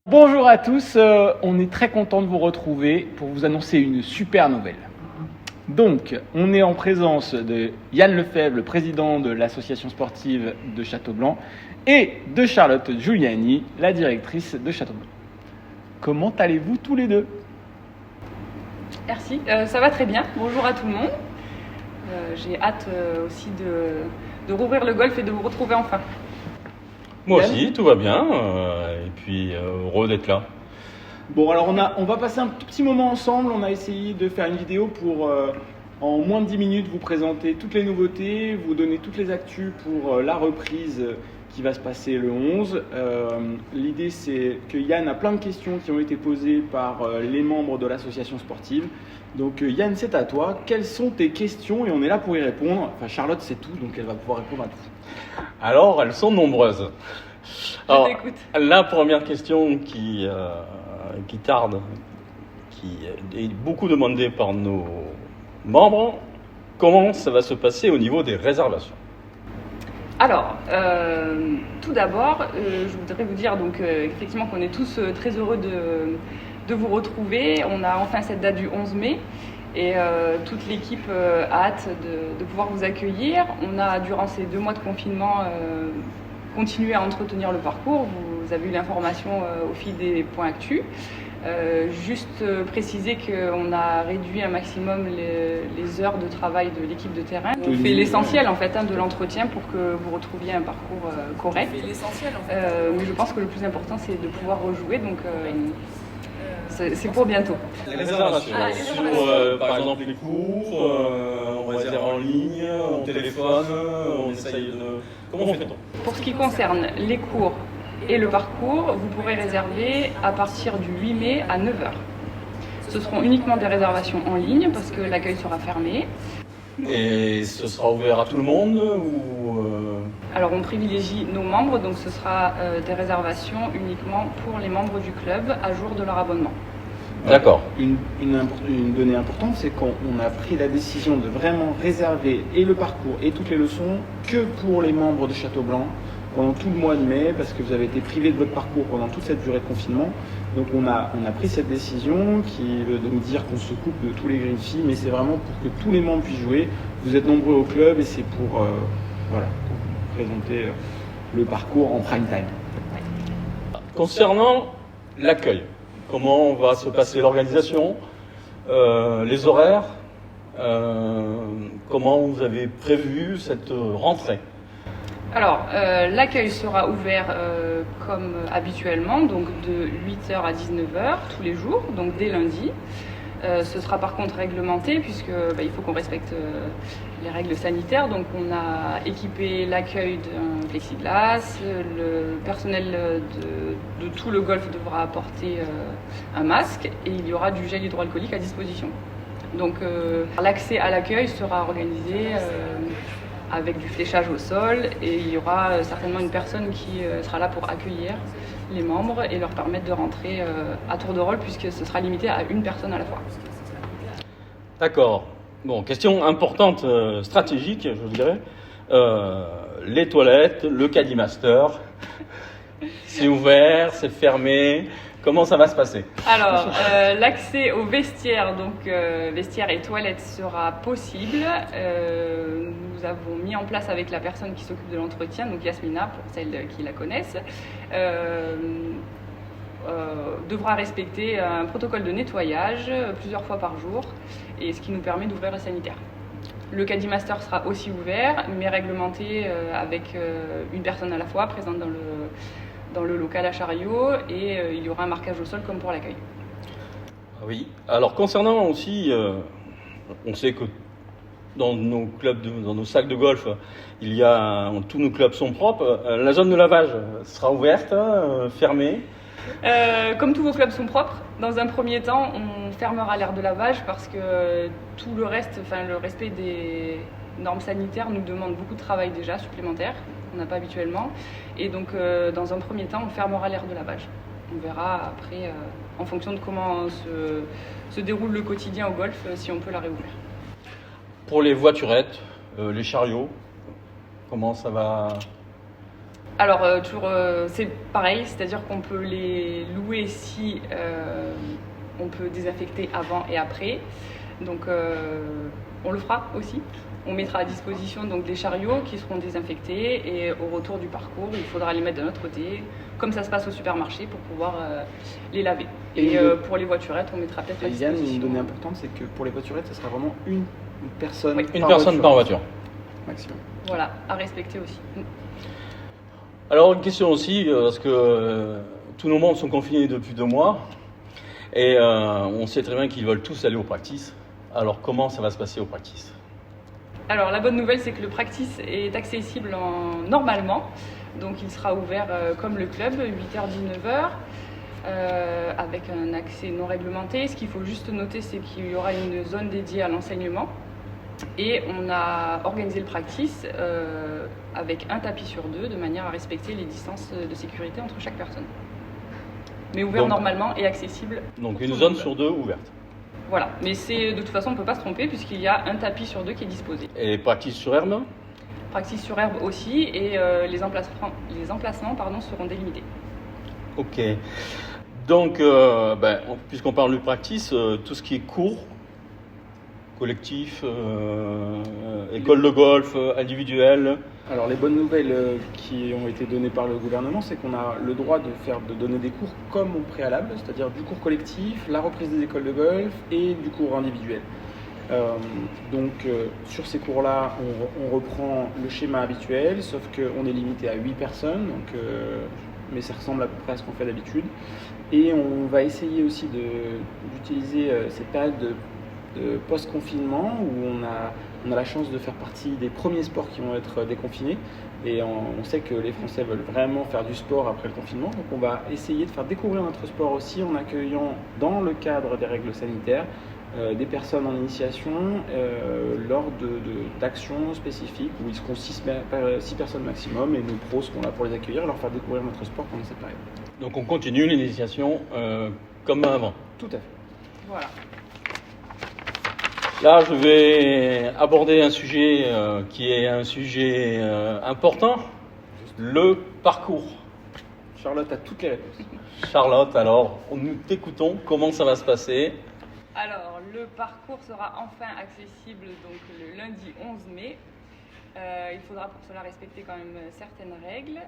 Bonjour à tous, on est très content de vous retrouver pour vous annoncer une super nouvelle. Donc, on est en présence de Yann Lefebvre, le président de l'association sportive de Châteaublanc, et de Charlotte Giuliani, la directrice de Châteaublanc. Comment allez-vous tous les deux ? Merci, ça va très bien. Bonjour à tout le monde. J'ai hâte aussi de rouvrir le golf et de vous retrouver enfin. Moi Yann ? aussi, tout va bien, et puis heureux d'être là. Bon, alors on va passer un tout petit moment ensemble. On a essayé de faire une vidéo pour, en moins de 10 minutes, vous présenter toutes les nouveautés, vous donner toutes les actus pour la reprise qui va se passer le 11. L'idée, c'est que Yann a plein de questions qui ont été posées par les membres de l'association sportive. Donc Yann, c'est à toi. Quelles sont tes questions ? Et on est là pour y répondre. Enfin, Charlotte sait tout, donc elle va pouvoir répondre à tout. Alors, elles sont nombreuses. Alors, Je t'écoute. la première question qui tarde, qui est beaucoup demandée par nos membres, comment ça va se passer au niveau des réservations ? Alors, tout d'abord, je voudrais vous dire donc, effectivement qu'on est tous très heureux de vous retrouver. On a enfin cette date du 11 mai et toute l'équipe a hâte de pouvoir vous accueillir. On a, durant ces 2 mois de confinement, continué à entretenir le parcours. Vous avez eu l'information au fil des points actus. Juste préciser qu'on a réduit un maximum les heures de travail de l'équipe de terrain. On fait l'essentiel en fait de l'entretien pour que vous retrouviez un parcours correct. Mais je pense que le plus important c'est de pouvoir rejouer, donc c'est pour bientôt. Les réservations sur, par exemple, les cours, on réserve en ligne, on téléphone, on essaye de... Comment fait-on ? Pour ce qui concerne les cours et le parcours, vous pourrez réserver à partir du 8 mai à 9h. Ce seront uniquement des réservations en ligne parce que l'accueil sera fermé. Et ce sera ouvert à tout le monde ou Alors on privilégie nos membres, donc ce sera des réservations uniquement pour les membres du club à jour de leur abonnement. D'accord. Une donnée importante, c'est qu'on a pris la décision de vraiment réserver et le parcours et toutes les leçons que pour les membres de Châteaublanc pendant tout le mois de mai, parce que vous avez été privés de votre parcours pendant toute cette durée de confinement. Donc on a pris cette décision qui veut donc dire qu'on se coupe de tous les green fees, mais c'est vraiment pour que tous les membres puissent jouer. Vous êtes nombreux au club et c'est pour présenter le parcours en prime time. Concernant l'accueil, comment va se passer l'organisation, les horaires, comment vous avez prévu cette rentrée ? Alors, l'accueil sera ouvert comme habituellement, donc de 8h à 19h tous les jours, donc dès lundi. Ce sera par contre réglementé puisque il faut qu'on respecte les règles sanitaires. Donc on a équipé l'accueil d'un plexiglas, le personnel de tout le golf devra apporter un masque et il y aura du gel hydroalcoolique à disposition. Donc l'accès à l'accueil sera organisé avec du fléchage au sol et il y aura certainement une personne qui sera là pour accueillir les membres et leur permettre de rentrer à tour de rôle puisque ce sera limité à une personne à la fois. D'accord. Bon, question importante, stratégique, je vous dirais. Les toilettes, le Caddy Master, c'est ouvert, c'est fermé. Comment ça va se passer ? Alors, l'accès aux vestiaires, donc vestiaires et toilettes, sera possible. Nous avons mis en place avec la personne qui s'occupe de l'entretien, donc Yasmina, pour celles qui la connaissent, devra respecter un protocole de nettoyage plusieurs fois par jour, et ce qui nous permet d'ouvrir le sanitaire. Le Caddy Master sera aussi ouvert, mais réglementé avec une personne à la fois présente dans le local à chariot et il y aura un marquage au sol comme pour l'accueil. Oui. Alors concernant aussi, on sait que dans nos clubs, dans nos salles de golf, tous nos clubs sont propres. La zone de lavage sera ouverte, fermée. Comme tous vos clubs sont propres, dans un premier temps, on fermera l'aire de lavage parce que tout le reste, le respect des normes sanitaires nous demande beaucoup de travail déjà supplémentaire, qu'on n'a pas habituellement. Et donc, dans un premier temps, on fermera l'aire de lavage. On verra après, en fonction de comment se déroule le quotidien au golf, si on peut la réouvrir. Pour les voiturettes, les chariots, comment ça va ? Alors, c'est pareil, c'est-à-dire qu'on peut les louer si on peut désinfecter avant et après. Donc, on le fera aussi. On mettra à disposition donc des chariots qui seront désinfectés et au retour du parcours, il faudra les mettre de notre côté, comme ça se passe au supermarché, pour pouvoir les laver. Et pour les voiturettes, on mettra peut-être à disposition. Yann, une donnée importante, c'est que pour les voiturettes, ça sera vraiment une personne, oui, une personne par voiture. Maximum. Voilà, à respecter aussi. Alors une question aussi, parce que tous nos membres sont confinés depuis 2 mois, et on sait très bien qu'ils veulent tous aller au practice. Alors comment ça va se passer au practice ? Alors la bonne nouvelle, c'est que le practice est accessible normalement, donc il sera ouvert comme le club, 8h-19h, avec un accès non réglementé. Ce qu'il faut juste noter, c'est qu'il y aura une zone dédiée à l'enseignement, et on a organisé le practice avec un tapis sur 2, de manière à respecter les distances de sécurité entre chaque personne. Mais ouvert Donc, normalement et accessible. Donc une zone sur 2 ouverte. Voilà, mais de toute façon on ne peut pas se tromper puisqu'il y a un tapis sur 2 qui est disposé. Et practice sur herbe ? Practice sur herbe aussi, et les emplacements seront délimités. Ok. Donc, puisqu'on parle du practice, tout ce qui est cours, collectif, école de golf, individuel. Alors les bonnes nouvelles qui ont été données par le gouvernement, c'est qu'on a le droit de donner des cours comme au préalable, c'est-à-dire du cours collectif, la reprise des écoles de golf et du cours individuel. Sur ces cours-là, on reprend le schéma habituel, sauf qu'on est limité à 8 personnes, mais ça ressemble à peu près à ce qu'on fait d'habitude. Et on va essayer aussi d'utiliser cette période de post-confinement où on a la chance de faire partie des premiers sports qui vont être déconfinés, et on sait que les Français veulent vraiment faire du sport après le confinement, donc on va essayer de faire découvrir notre sport aussi en accueillant dans le cadre des règles sanitaires des personnes en initiation lors d'actions spécifiques où ils seront 6 personnes maximum, et nos pros seront là pour les accueillir et leur faire découvrir notre sport pendant cette période. Donc on continue l'initiation comme avant. Tout à fait. Voilà. Là, je vais aborder un sujet qui est un sujet important, le parcours. Charlotte a toutes les réponses. Charlotte, alors, nous t'écoutons, comment ça va se passer ? Alors, le parcours sera enfin accessible donc le lundi 11 mai. Il faudra pour cela respecter quand même certaines règles.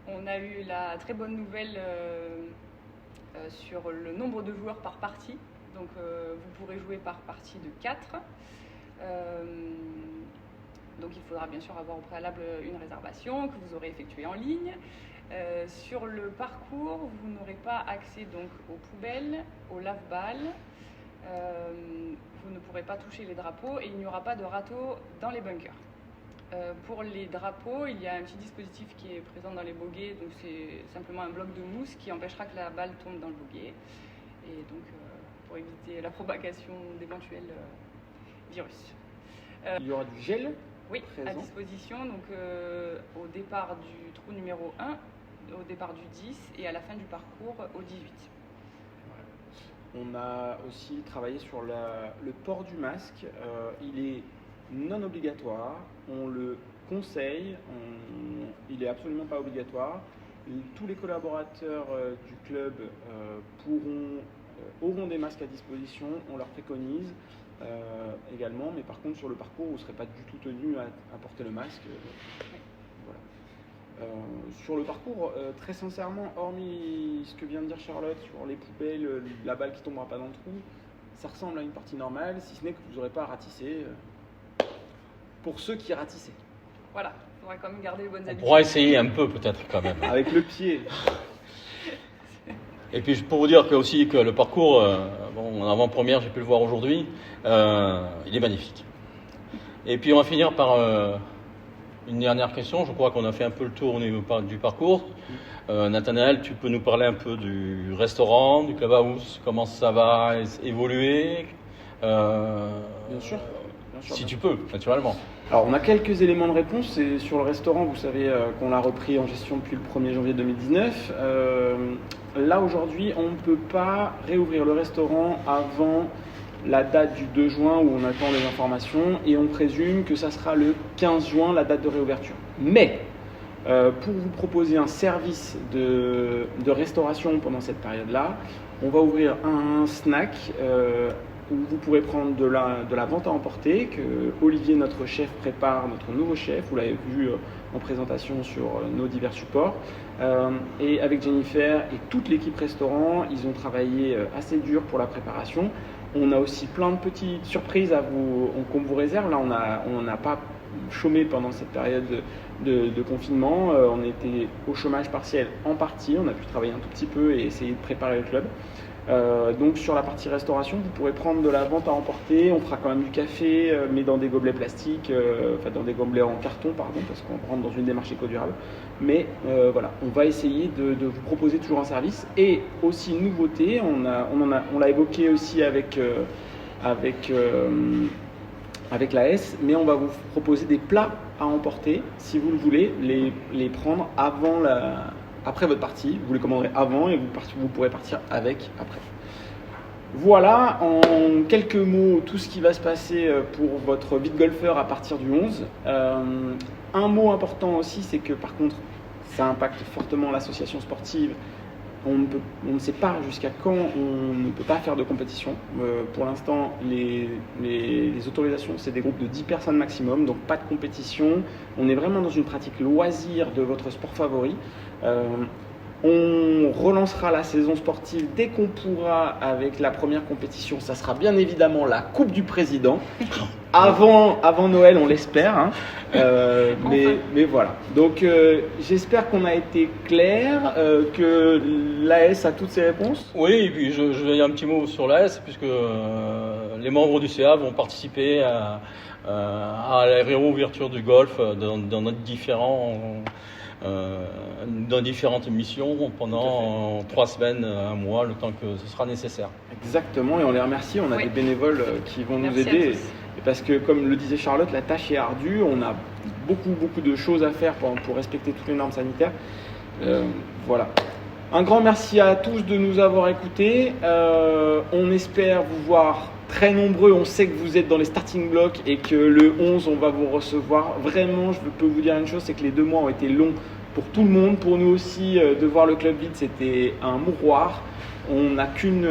On a eu la très bonne nouvelle sur le nombre de joueurs par partie. Donc vous pourrez jouer par partie de 4. Donc il faudra bien sûr avoir au préalable une réservation que vous aurez effectuée en ligne. Sur le parcours, vous n'aurez pas accès donc aux poubelles, aux lave-balles. Vous ne pourrez pas toucher les drapeaux et il n'y aura pas de râteau dans les bunkers. Pour les drapeaux, il y a un petit dispositif qui est présent dans les bogeys, donc c'est simplement un bloc de mousse qui empêchera que la balle tombe dans le boguet, et donc pour éviter la propagation d'éventuels virus. Il y aura du gel à disposition, donc au départ du trou numéro 1, au départ du 10 et à la fin du parcours au 18. On a aussi travaillé sur le port du masque. Il est non obligatoire, on le conseille, il n'est absolument pas obligatoire. Tous les collaborateurs du club auront des masques à disposition, on leur préconise également, mais par contre sur le parcours, vous ne serez pas du tout tenu à porter le masque. Voilà. Sur le parcours, très sincèrement, hormis ce que vient de dire Charlotte sur les poubelles, la balle qui ne tombera pas dans le trou, ça ressemble à une partie normale, si ce n'est que vous n'aurez pas à ratisser pour ceux qui ratissaient. Voilà, il faudra quand même garder les bonnes habitudes. On pourra essayer un peu peut-être quand même. Avec le pied. Et puis pour vous dire que le parcours, en avant-première, j'ai pu le voir aujourd'hui, il est magnifique. Et puis on va finir par une dernière question. Je crois qu'on a fait un peu le tour au niveau du parcours. Nathanaël, tu peux nous parler un peu du restaurant, du clubhouse, comment ça va évoluer Bien sûr. Si tu peux, naturellement. Alors on a quelques éléments de réponse. C'est sur le restaurant, vous savez qu'on l'a repris en gestion depuis le 1er janvier 2019. Là aujourd'hui, on ne peut pas réouvrir le restaurant avant la date du 2 juin où on attend les informations, et on présume que ça sera le 15 juin la date de réouverture. Mais pour vous proposer un service de restauration pendant cette période-là. On va ouvrir un snack où vous pourrez prendre de la vente à emporter, que Olivier, notre chef, prépare, notre nouveau chef. Vous l'avez vu en présentation sur nos divers supports. Et avec Jennifer et toute l'équipe restaurant, ils ont travaillé assez dur pour la préparation. On a aussi plein de petites surprises qu'on vous réserve. Là, on n'a pas chômé pendant cette période de confinement. On était au chômage partiel en partie. On a pu travailler un tout petit peu et essayer de préparer le club. Donc sur la partie restauration, vous pourrez prendre de la vente à emporter. On fera quand même du café, mais dans des gobelets plastiques, enfin dans des gobelets en carton, pardon, parce qu'on rentre dans une démarche éco-durable. Mais voilà, on va essayer de vous proposer toujours un service. Et aussi une nouveauté, on l'a évoqué aussi avec la S, mais on va vous proposer des plats à emporter, si vous le voulez, les prendre après votre partie. Vous les commanderez avant et vous pourrez partir avec après. Voilà, en quelques mots, tout ce qui va se passer pour votre vide golfeur à partir du 11. Un mot important aussi, c'est que par contre, ça impacte fortement l'association sportive. On ne sait pas jusqu'à quand on ne peut pas faire de compétition. Pour l'instant, les autorisations, c'est des groupes de 10 personnes maximum, donc pas de compétition. On est vraiment dans une pratique loisir de votre sport favori. On relancera la saison sportive dès qu'on pourra avec la première compétition. Ça sera bien évidemment la Coupe du Président. Avant Noël, on l'espère. Hein. Mais voilà. Donc j'espère qu'on a été clair, que l'AS a toutes ses réponses. Oui, et puis je vais dire un petit mot sur l'AS, puisque les membres du CA vont participer à la réouverture du golf dans notre dans différentes missions pendant 3 semaines, 1 mois, le temps que ce sera nécessaire. Exactement, et on les remercie. On a des bénévoles qui vont nous aider. Parce que, comme le disait Charlotte, la tâche est ardue. On a beaucoup de choses à faire pour respecter toutes les normes sanitaires. Voilà. Un grand merci à tous de nous avoir écoutés. On espère vous voir très nombreux. On sait que vous êtes dans les starting blocks et que le 11, on va vous recevoir. Vraiment, je peux vous dire une chose, c'est que les 2 mois ont été longs pour tout le monde. Pour nous aussi, de voir le club vide, c'était un mouroir. On n'a qu'une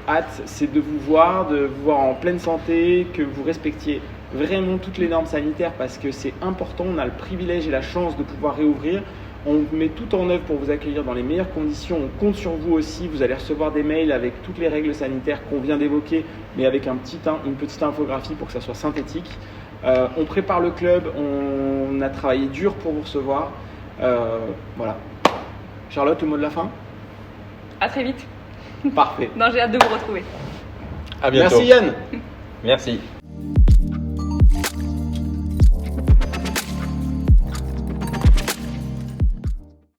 hâte, c'est de vous voir en pleine santé, que vous respectiez vraiment toutes les normes sanitaires parce que c'est important. On a le privilège et la chance de pouvoir réouvrir. On met tout en œuvre pour vous accueillir dans les meilleures conditions. On compte sur vous aussi. Vous allez recevoir des mails avec toutes les règles sanitaires qu'on vient d'évoquer, mais avec une petite infographie pour que ça soit synthétique. On prépare le club. On a travaillé dur pour vous recevoir. Voilà. Charlotte, le mot de la fin ? À très vite. Parfait. Non, j'ai hâte de vous retrouver. À bientôt. Merci Yann. Merci.